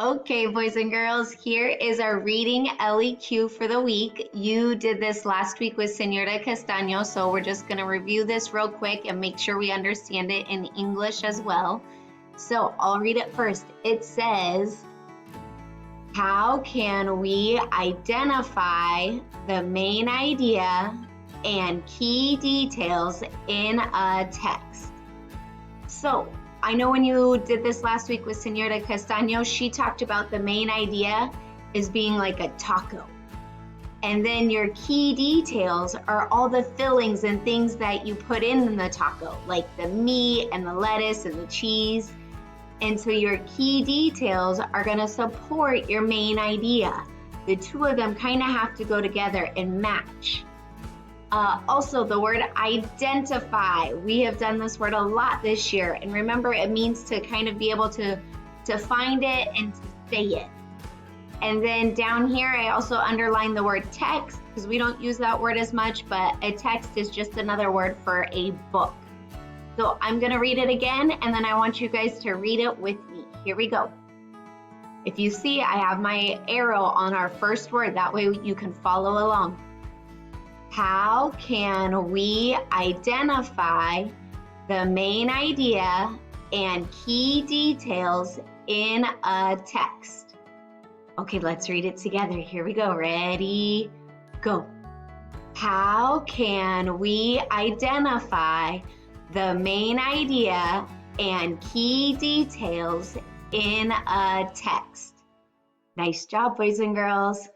Okay, boys and girls, here is our reading LEQ for the week. You did this last week with Senora Castaño, so we're just going to review this real quick and make sure we understand it in English as well. So I'll read it first. It says, how can we identify the main idea and key details in a text? So I know when you did this last week with Senora Castaño, she talked about the main idea as being like a taco. And then your key details are all the fillings and things that you put in the taco, like the meat and the lettuce and the cheese. And so your key details are going to support your main idea. The two of them kind of have to go together and match. Also, the word identify. We have done this word a lot this year. And remember, it means to kind of be able to find it and to say it. And then down here, I also underlined the word text because we don't use that word as much, but a text is just another word for a book. So I'm going to read it again, and then I want you guys to read it with me. Here we go. If you see, I have my arrow on our first word. That way you can follow along. How can we identify the main idea and key details in a text? Okay, let's read it together. Here we go. Ready, go. How can we identify the main idea and key details in a text? Nice job, boys and girls.